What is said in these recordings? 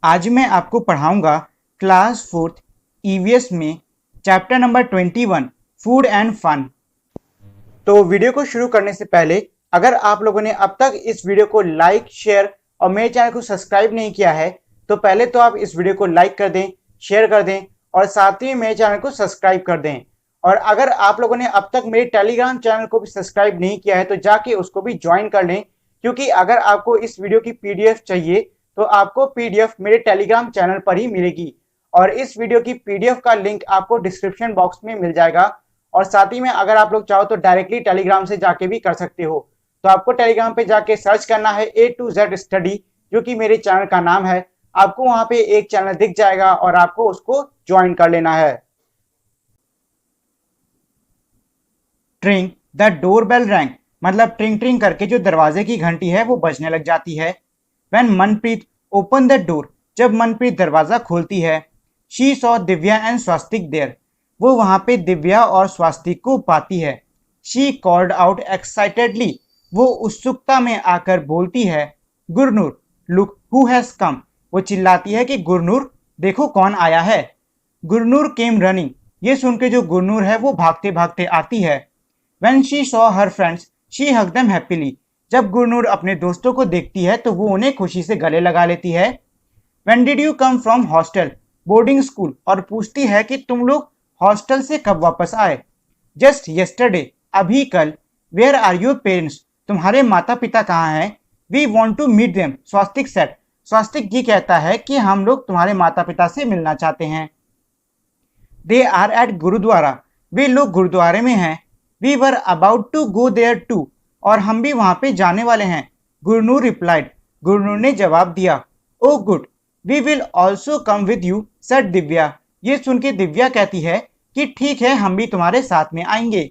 आज मैं आपको पढ़ाऊंगा क्लास फोर्थ ईवीएस में chapter number 21 food and fun. तो वीडियो को शुरू करने से पहले अगर आप लोगों ने अब तक इस वीडियो को लाइक शेयर और मेरे चैनल को सब्सक्राइब नहीं किया है तो पहले तो आप इस वीडियो को लाइक कर दें, शेयर कर दें और साथ ही मेरे चैनल को सब्सक्राइब कर दें। और अगर आप लोगों ने अब तक मेरे टेलीग्राम चैनल को भी सब्सक्राइब नहीं किया है तो जाके उसको भी ज्वाइन कर लें, क्योंकि अगर आपको इस वीडियो की पीडीएफ चाहिए तो आपको पीडीएफ मेरे टेलीग्राम चैनल पर ही मिलेगी और इस वीडियो की पीडीएफ का लिंक आपको डिस्क्रिप्शन बॉक्स में मिल जाएगा। और साथ ही में अगर आप लोग चाहो तो डायरेक्टली टेलीग्राम से जाके भी कर सकते हो। तो आपको टेलीग्राम पे जाके सर्च करना है A to Z स्टडी, जो कि मेरे चैनल का नाम है। आपको वहां पे एक चैनल दिख जाएगा और आपको उसको ज्वाइन कर लेना है। ट्रिंग द डोर बेल रैंग मतलब ट्रिंग ट्रिंग करके जो दरवाजे की घंटी है वो बजने लग जाती है। When Manpreet open the door, जब मनप्रीत दरवाजा खोलती है, she saw Divya and Swastik there, वो वहां पे दिव्या और स्वास्तिक को पाती है। शी कॉल्ड आउट एक्साइटेडली, वो उत्सुकता में आकर बोलती है, Gurnoor look who has come, वो चिल्लाती है कि गुरनूर देखो कौन आया है। गुरनूर केम रनिंग, ये सुन के जो गुरनूर है वो भागते भागते आती है। When she saw her friends, she hugged them happily. जब गुरनूर अपने दोस्तों को देखती है तो वो उन्हें खुशी से गले लगा लेती है। When did you come from hostel? Boarding school, और पूछती है कि तुम लोग हॉस्टल से कब वापस आए। Just yesterday, अभी कल। Where are your parents? तुम्हारे माता पिता कहाँ हैं? We want to meet them, Swastik said. स्वास्तिक ये कहता है कि हम लोग तुम्हारे माता पिता से मिलना चाहते हैं। They are at गुरुद्वारा, वे लोग गुरुद्वारे में हैं। We were about to go there too, और हम भी वहां पे जाने वाले हैं। गुरनूर रिप्लाइड, गुरनूर ने जवाब दिया। Oh good, we will also come with you, said Divya. ये सुन के दिव्या कहती है कि ठीक है हम भी तुम्हारे साथ में आएंगे।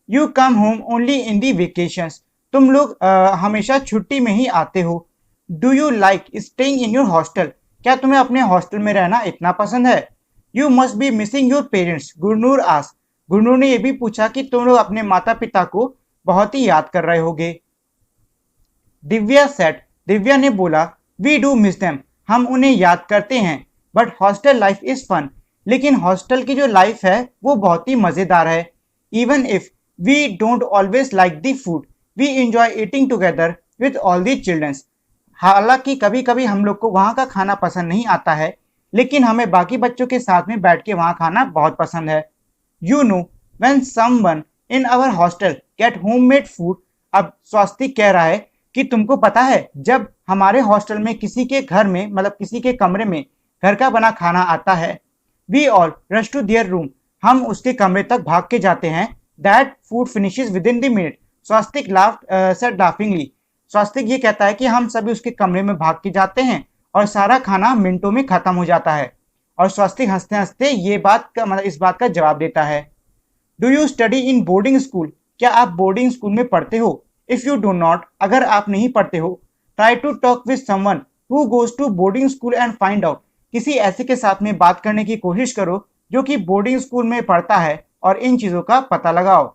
You come home only in the vacations, तुम लोग हमेशा छुट्टी में ही आते हो। Do you like staying in your hostel, क्या तुम्हें अपने हॉस्टल में रहना इतना पसंद है। You must be missing your parents, Gurnoor asked, Gurnoor ने यह भी पूछा कि तुम लोग अपने माता पिता को बहुत ही याद कर रहे होगे। दिव्या सेड, दिव्या ने बोला, वी डू मिस देम, हम उन्हें याद करते हैं। But hostel life is fun, लेकिन हॉस्टल की जो लाइफ है वो बहुत ही मजेदार है। Even if we don't always like the food, we enjoy eating together with all the childrens, हालांकि कभी कभी हम लोग को वहाँ का खाना पसंद नहीं आता है, लेकिन हमें बाकी बच्चों के साथ में बैठ के वहाँ खाना बहुत पसंद है। You know, when someone in our hostel get homemade food, अब स्वास्तिक कह रहा है कि तुमको पता है जब हमारे हॉस्टल में किसी के घर में मतलब किसी के कमरे में घर का बना खाना आता है, we all rush to their room, हम उसके कमरे तक भाग के जाते हैं। That food finishes within the minute, Swastik said laughingly, स्वास्तिक ये कहता है कि हम सभी उसके कमरे में भाग के जाते हैं और सारा खाना मिनटों में खत्म हो जाता है। और स्वास्तिक हंसते हंसते ये बात का मतलब इस बात का जवाब देता है। Do you study in boarding school, क्या आप बोर्डिंग स्कूल में पढ़ते हो। इफ यू डू नॉट, अगर आप नहीं पढ़ते हो, try to talk with someone who goes to boarding school and find out, किसी ऐसे के साथ में बात करने की कोशिश करो जो कि बोर्डिंग स्कूल में पढ़ता है और इन चीजों का पता लगाओ।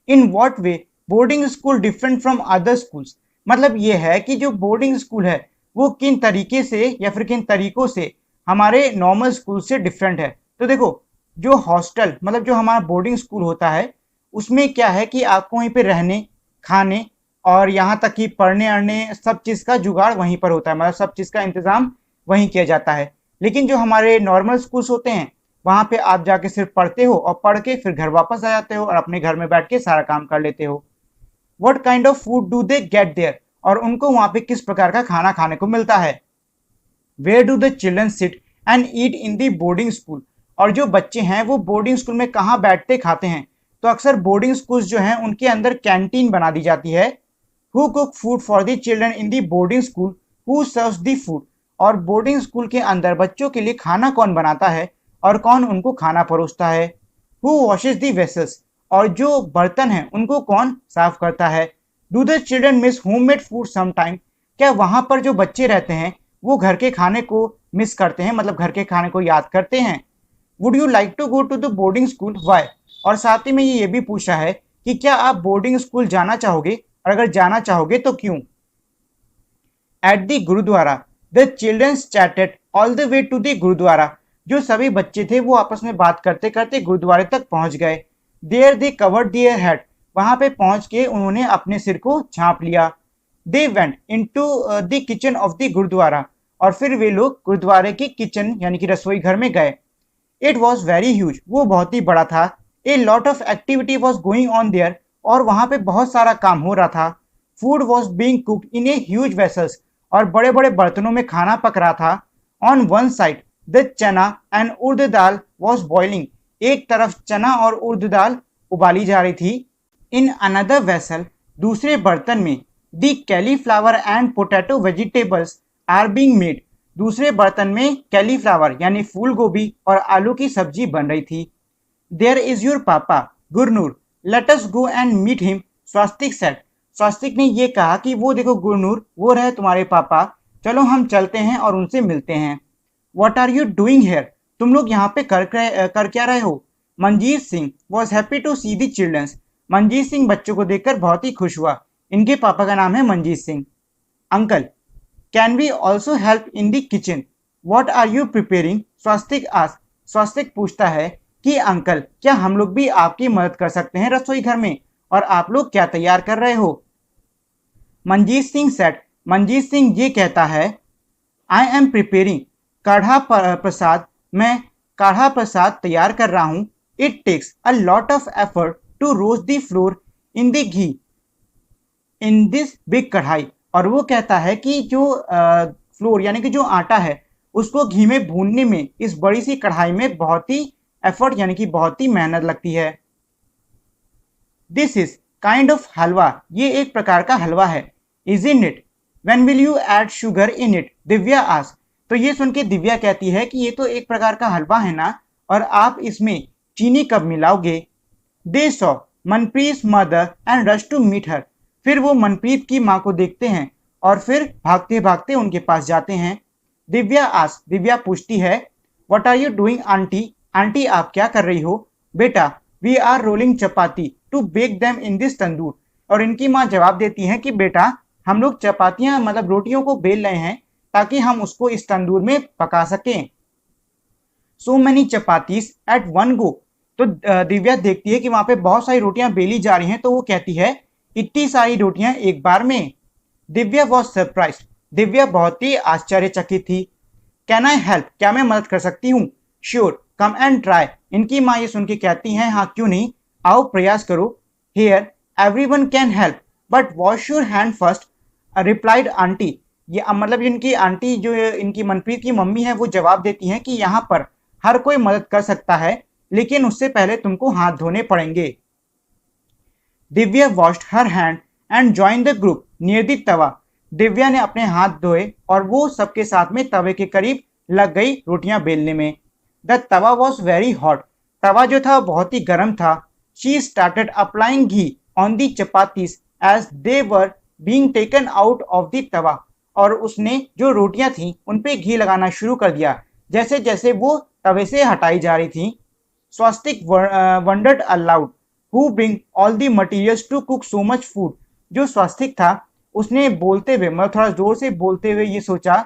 In what way boarding school different from other schools, मतलब ये है कि जो बोर्डिंग स्कूल है वो किन तरीके से या फिर किन तरीकों से हमारे नॉर्मल स्कूल से डिफरेंट है। तो देखो, जो हॉस्टल मतलब जो हमारा बोर्डिंग स्कूल होता है उसमें क्या है कि आपको वहीं पे रहने, खाने और यहाँ तक कि पढ़ने अढ़ने सब चीज़ का जुगाड़ वहीं पर होता है, मतलब सब चीज़ का इंतज़ाम वहीं किया जाता है। लेकिन जो हमारे नॉर्मल स्कूल्स होते हैं वहाँ पे आप जाके सिर्फ पढ़ते हो और पढ़ के फिर घर वापस आ जाते हो और अपने घर में बैठ के सारा काम कर लेते हो। What kind of food do they get there, और उनको वहाँ पे किस प्रकार का खाना खाने को मिलता है। Where do the children sit and eat in the boarding school, और जो बच्चे हैं वो बोर्डिंग स्कूल में कहाँ बैठते खाते हैं। तो अक्सर बोर्डिंग स्कूल्स जो हैं उनके अंदर कैंटीन बना दी जाती है। Who cook food for the children in the boarding school, who serves the food, और बोर्डिंग स्कूल के अंदर बच्चों के लिए खाना कौन बनाता है और कौन उनको खाना परोसता है। हु वॉशेज दी वेसल्स, और जो बर्तन हैं उनको कौन साफ करता है। Do the children miss homemade food sometime, क्या वहाँ पर जो बच्चे रहते हैं वो घर के खाने को मिस करते हैं, मतलब घर के खाने को याद करते हैं। Would you like to go to the boarding school, why, और साथ ही में ये भी पूछा है कि क्या आप बोर्डिंग स्कूल जाना चाहोगे और अगर जाना चाहोगे तो क्यों। At the gurdwara, the childrens chatted all the way to the gurdwara. जो सभी बच्चे थे वो आपस में बात करते करते गुरुद्वारे तक पहुंच गए। There they covered their head. वहां पे पहुंच के उन्होंने अपने सिर को झांप लिया। They went into the kitchen of the gurdwara. और फिर वे लोग गुरुद्वारे की किचन यानी कि रसोई घर में गए। It was very huge. वो बहुत ही बड़ा था। A lot of activity was going on their. और वहां पे बहुत सारा काम हो रहा था। Food was being cooked in a huge vessels. और बड़े बड़े बर्तनों में खाना पक रहा था। ऑन वन साइड द चना एंड उर्द दाल वॉज बॉइलिंग। एक तरफ चना और उर्द दाल उबाली जा रही थी। इन अनदर वेसल, दूसरे बर्तन में, the cauliflower and potato vegetables are being made. दूसरे बर्तन में कैलीफ्लावर यानी फूल गोभी और आलू की सब्जी बन रही थी। There is your papa Gurnoor, let us go and meet him, Swastik said. Swastik ने ये कहा कि वो देखो गुरनूर, वो रहे तुम्हारे पापा, चलो हम चलते हैं और उनसे मिलते हैं। What are you doing here, तुम लोग यहाँ पे कर क्या रहे हो? Manjeet Singh was happy to see the childrens. Manjeet Singh बच्चों को देखकर बहुत ही खुश हुआ। इनके पापा का नाम है Manjeet Singh. Uncle, can we also help in the kitchen, what are you preparing, Swastik ask. Swastik पूछता है कि अंकल, क्या हम लोग भी आपकी मदद कर सकते हैं रसोई घर में, और आप लोग क्या तैयार कर रहे हो? मंजीत सिंह सेट, मंजीत सिंह ये कहता है, आई एम प्रिपेयरिंग काढ़ा प्रसाद, मैं काढ़ा प्रसाद तैयार कर रहा हूँ। It takes a lot of effort to roast the flour in the ghee in this big kadhai. और वो कहता है कि जो फ्लोर यानी कि जो आटा है उसको घी में भूनने में इस बड़ी सी कढ़ाई में बहुत ही एफर्ट यानी कि बहुत ही मेहनत लगती है। दिस इज काइंड ऑफ हलवा, ये एक प्रकार का हलवा है। Is in it, when will you add sugar in it, Divya ask. तो ये सुन के दिव्या कहती है कि ये तो एक प्रकार का हलवा है ना, और आप इसमें चीनी कब मिलाओगे? They saw Manpreet mother and rush to meet her. फिर वो मनप्रीत की माँ को देखते हैं और फिर भागते भागते उनके पास जाते हैं। दिव्या आस्क, दिव्या पूछती है, what are you doing aunty, aunty आप क्या कर रही हो? बेटा, we are rolling chapati to bake them in this tandoor. और इनकी माँ जवाब देती है कि बेटा, हम लोग चपातियां मतलब रोटियों को बेल रहे हैं ताकि हम उसको इस तंदूर में पका सकें। So many chapatis at one go. तो दिव्या देखती है कि वहां पे बहुत सारी रोटियां बेली जा रही हैं, तो वो कहती है, इतनी सारी रोटियां एक बार में? दिव्या वॉज सरप्राइज, दिव्या बहुत ही आश्चर्यचकित थी। कैन आई हेल्प, क्या मैं मदद कर सकती हूँ? Sure, come and try. इनकी माँ ये सुन के कहती हैं, हाँ क्यों नहीं, आओ प्रयास करो। Here everyone can help but wash your hand first, replied aunty. ये मतलब इनकी आंटी जो इनकी मनप्रीत की मम्मी है वो जवाब देती हैं कि यहाँ पर हर कोई मदद कर सकता है, लेकिन उससे पहले तुमको हाथ धोने पड़ेंगे। Divya washed her hand and join the group near the tava. Divya ने अपने हाथ धोए और वो सबके साथ में तवे के करीब लग गई रोटियां बेलने में। The tava was very hot. तवा जो था बहुत ही गर्म था। She started applying ghee on the chapatis as they were being taken out of the tava. और उसने जो रोटियां थी उन पे घी लगाना शुरू कर दिया जैसे जैसे वो तवे से हटाई जा रही थी। Swastik wondered aloud who bring all the materials to cook so much food. जो स्वास्तिक था उसने बोलते हुए मतलब थोड़ा जोर से बोलते हुए ये सोचा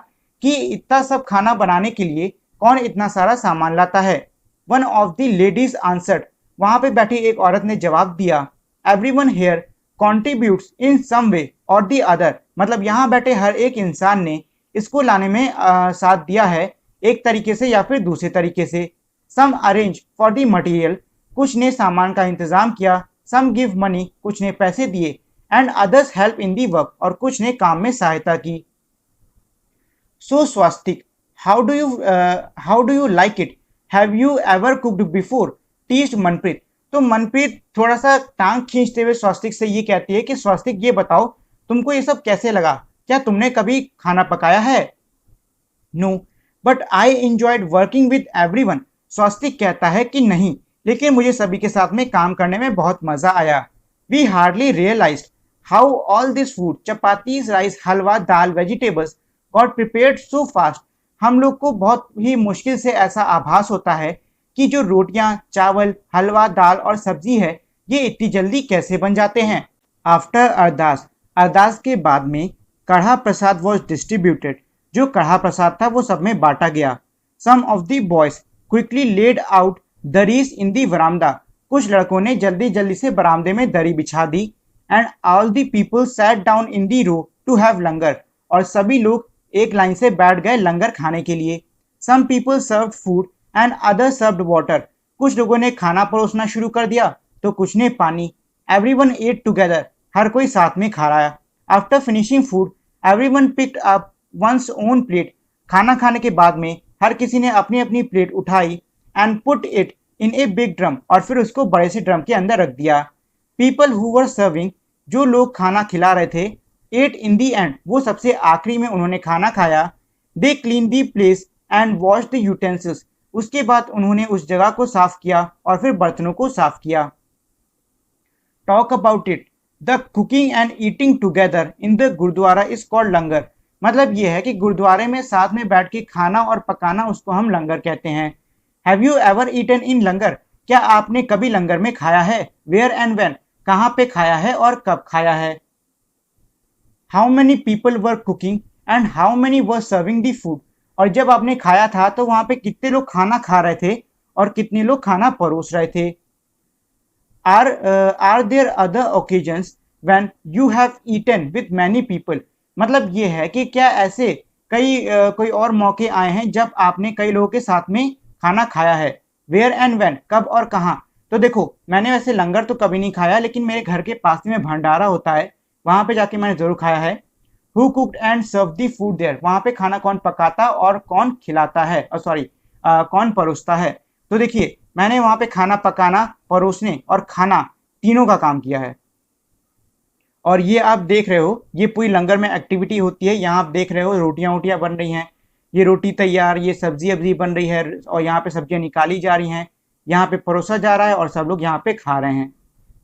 कि इतना सब खाना बनाने के लिए कौन इतना सारा सामान लाता है। One of the ladies answered, वहां पे बैठी एक औरत ने जवाब दिया, एवरीवन हियर कॉन्ट्रीब्यूट्स इन सम वे और दी अदर। मतलब यहाँ बैठे हर एक इंसान ने इसको लाने में साथ दिया है, एक तरीके से या फिर दूसरे तरीके से। सम अरेंज फॉर दी मटीरियल, कुछ ने सामान का इंतजाम किया। सम गिव मनी, कुछ ने पैसे दिए। And others help in the work, और कुछ ने काम में सहायता की। So Swastik, how do you like it, have you ever cooked before, teased Manpreet. तो मनप्रीत थोड़ा सा टांग खींचते हुए स्वास्तिक से ये कहती है कि स्वास्तिक ये बताओ तुमको ये सब कैसे लगा, क्या तुमने कभी खाना पकाया है? No but I enjoyed working with everyone. Swastik कहता है कि नहीं, लेकिन मुझे सभी के साथ में काम करने में बहुत मजा आया। We hardly realised how all this food, chapatis, rice, halwa, dal, vegetables got prepared so fast. हम लोग को बहुत ही मुश्किल से ऐसा आभास होता है कि जो रोटियां, चावल, हलवा, दाल और सब्जी है ये इतनी जल्दी कैसे बन जाते हैं। आफ्टर अरदास, अरदास के बाद में कढ़ा प्रसाद वॉज डिस्ट्रीब्यूटेड। जो कढ़ा प्रसाद था वो सब में बांटा गया। Some of the boys quickly laid out durries in the verandah. कुछ लड़कों ने जल्दी जल्दी से बरामदे में दरी बिछा दी। And all the people sat down in the row to have langar. और सभी लोग एक लाइन से बैठ गए लंगर खाने के लिए। Some people served food and other served water. कुछ लोगों ने खाना परोसना शुरू कर दिया तो कुछ ने पानी। Everyone eight together. हर कोई साथ में खा रहा। After finishing food everyone picked up one's own plate. खाना खाने के बाद में हर किसी ने अपनी अपनी प्लेट उठाई and put it in a big drum. और फिर उसको बड़े से ड्रम के अंदर रख दिया। पीपल हु वर सर्विंग, जो लोग खाना खिला रहे थे, एट इन दी एंड, वो सबसे आखिरी में उन्होंने खाना खाया। They clean the place and wash the utensils. उसके बाद उन्होंने उस जगह को साफ किया और फिर बर्तनों को साफ किया। Talk about it, the cooking and eating together in the gurdwara is called langar. मतलब यह है कि गुरुद्वारे में साथ में बैठ के खाना और पकाना, उसको हम लंगर कहते हैं। Have you ever eaten in langar? क्या आपने कभी लंगर में खाया है? वेयर एंड व्हेन, कहाँ पे खाया है और कब खाया है? How many people were cooking and how many were serving the food. और जब आपने खाया था तो वहां पे कितने लोग खाना खा रहे थे और कितने लोग खाना परोस रहे थे? Are there other occasions when you have eaten with many people. मतलब ये है कि क्या ऐसे कोई और मौके आए हैं जब आपने कई लोगों के साथ में खाना खाया है? वेयर एंड व्हेन, कब और कहाँ? तो देखो, मैंने वैसे लंगर तो कभी नहीं खाया, लेकिन मेरे घर के पास में भंडारा होता है, वहां पे जाके मैंने जरूर खाया है। Who cooked and serve the food there, वहां पे खाना कौन पकाता और कौन खिलाता है, सॉरी कौन परोसता है? तो देखिए, मैंने वहां पे खाना पकाना, परोसने और खाना तीनों का काम किया है। और ये आप देख रहे हो, ये पूरी लंगर में एक्टिविटी होती है। यहाँ आप देख रहे हो रोटियां वोटियां बन रही हैं, ये रोटी तैयार, ये सब्जी अब्जी बन रही है और यहाँ पे सब्जियां निकाली जा रही हैं, यहाँ पे परोसा जा रहा है और सब लोग यहाँ पे खा रहे हैं।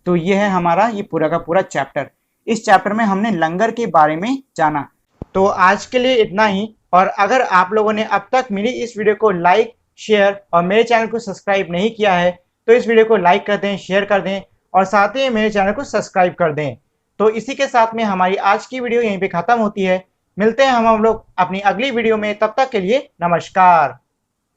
तो ये है हमारा ये पूरा का पूरा चैप्टर। इस चैप्टर में हमने लंगर के बारे में जाना। तो आज के लिए इतना ही। और अगर आप लोगों ने अब तक मेरी इस वीडियो को लाइक, शेयर और मेरे चैनल को सब्सक्राइब नहीं किया है तो इस वीडियो को लाइक कर दें, शेयर कर दें और साथ ही मेरे चैनल को सब्सक्राइब कर दें। तो इसी के साथ में हमारी आज की वीडियो यहीं पे खत्म होती है। मिलते हैं हम लोग अपनी अगली वीडियो में, तब तक के लिए नमस्कार।